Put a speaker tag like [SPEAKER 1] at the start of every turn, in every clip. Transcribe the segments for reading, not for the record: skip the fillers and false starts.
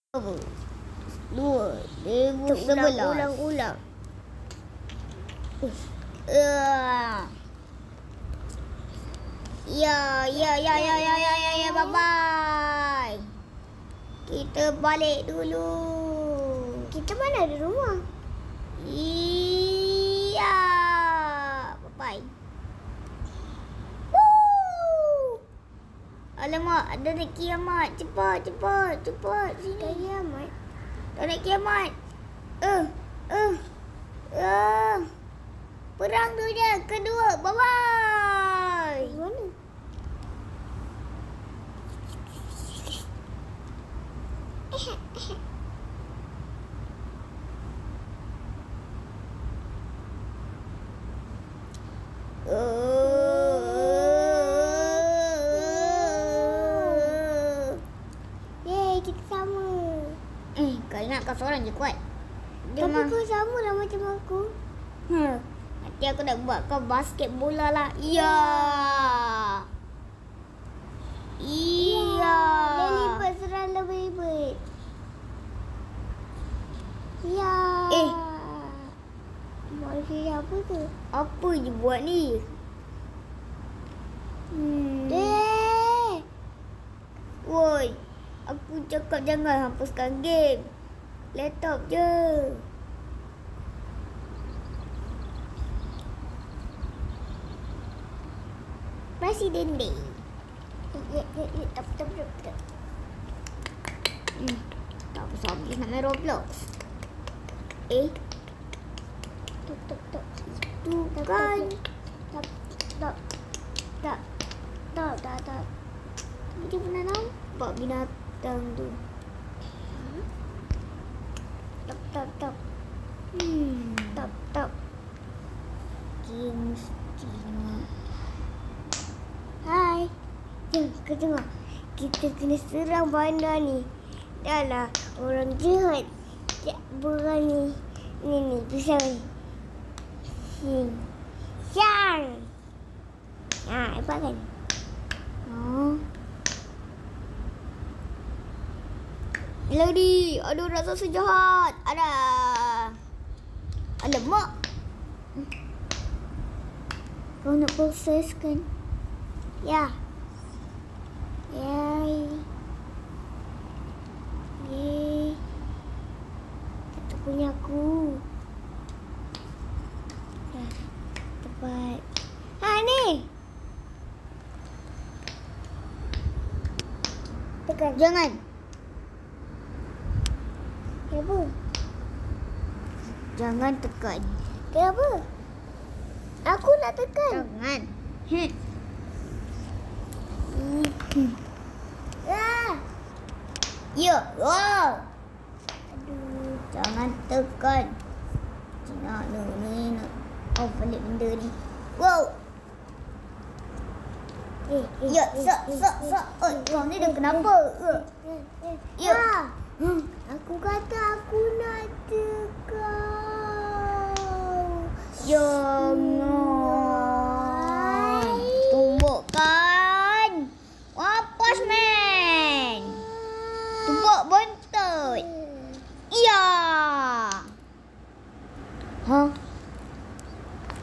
[SPEAKER 1] 2011. Ulang. Ya, bye bye. Kita balik dulu.
[SPEAKER 2] Kita mana ada rumah?
[SPEAKER 1] Iya. Bye bye. Alamak, ada nak kiamat. Cepat sini.
[SPEAKER 2] Kiamat.
[SPEAKER 1] Tak nak kiamat. Perang dunia kedua. Bye bye.
[SPEAKER 2] Mana? Yeay, kita sama.
[SPEAKER 1] Kau ingat kau seorang je kuat.
[SPEAKER 2] Tapi kau sama lah macam aku.
[SPEAKER 1] Nanti aku nak buat kau basket bola lah. Iya.
[SPEAKER 2] Lelipet serang lelipet. Ya. Maksudnya apa tu?
[SPEAKER 1] Apa je buat ni? Woi, aku cakap jangan hapuskan game. Laptop je. Presiden Day.
[SPEAKER 2] Tak.
[SPEAKER 1] Tak habis nak main Roblox.
[SPEAKER 2] Tuk.
[SPEAKER 1] Tu kan.
[SPEAKER 2] Tak.
[SPEAKER 1] Dia pernah nampak binatang tu.
[SPEAKER 2] Tak.
[SPEAKER 1] Kings.
[SPEAKER 2] Hai. Jom, kau tengok. Kita kena serang bandar ni. Dah lah, orang jahat. Tak berani. Ni, pisau ni. Syang. Nampak kan?
[SPEAKER 1] Lady, ada raksasa jahat. Ada. Alamak.
[SPEAKER 2] Kau nak proses kan? Ya. Yay. Itu punya aku. Dah. Tepat. Ni. Tekan.
[SPEAKER 1] Jangan.
[SPEAKER 2] Kenapa?
[SPEAKER 1] Jangan tekan.
[SPEAKER 2] Kenapa? Aku nak tekan.
[SPEAKER 1] Jangan. Ya. Wow.
[SPEAKER 2] Aduh.
[SPEAKER 1] Jangan tekan. Cina ni nak balik benda ni. Wow. Ya, kau ni dah kenapa? Ya.
[SPEAKER 2] Aku kata aku nak tekan.
[SPEAKER 1] Jangan. Tumbukkan. Wapas, man. Tumbuk buntut. Ya.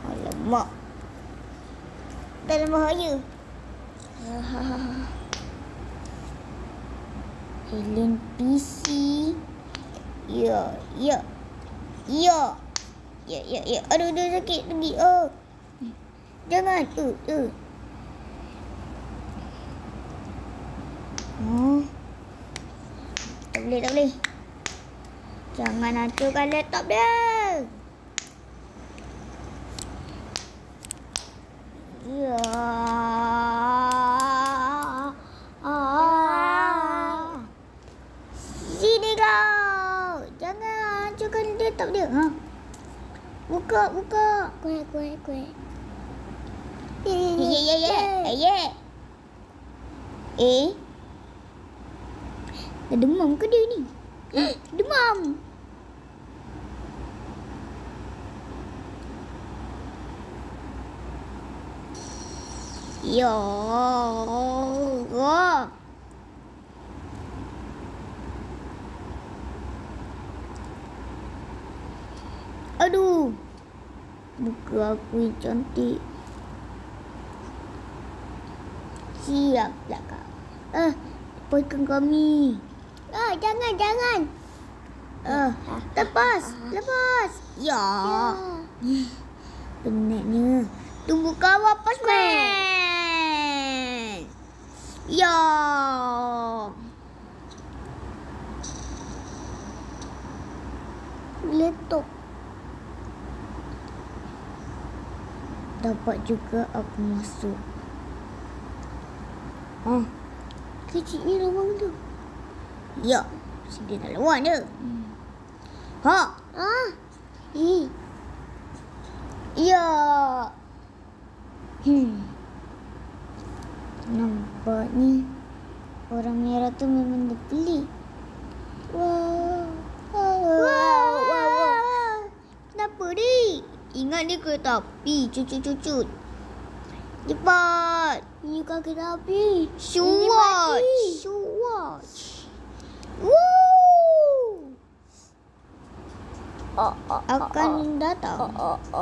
[SPEAKER 1] Alamak. Dalam bahaya. Helen PC. Ya. Aduh, sakit tepi. Jangan. Tak boleh. Jangan hancurkan laptop dia. Ya. Sini kau. Jangan hancurkan laptop dia. Buka.
[SPEAKER 2] Kuat.
[SPEAKER 1] Ya. Dah demam ke dia ni? Demam. Ya. Aduh. Muka aku yang cantik. Siaplah kau. Lepaskan kami.
[SPEAKER 2] Jangan.
[SPEAKER 1] Lepas. Ya. Penatnya. Tunggu kau wapas, man. Ya.
[SPEAKER 2] Letup.
[SPEAKER 1] Dapat juga aku masuk.
[SPEAKER 2] Kecilnya lubang tu.
[SPEAKER 1] Ya. Sedih nak lawan dia. Ya. Nampaknya orang merah tu memang dia pelik. Wow. Kenapa dik? Ingat dia kereta api, cucut. Cepat.
[SPEAKER 2] Ini kaki api.
[SPEAKER 1] Shoe watch. Woo! Akan datang.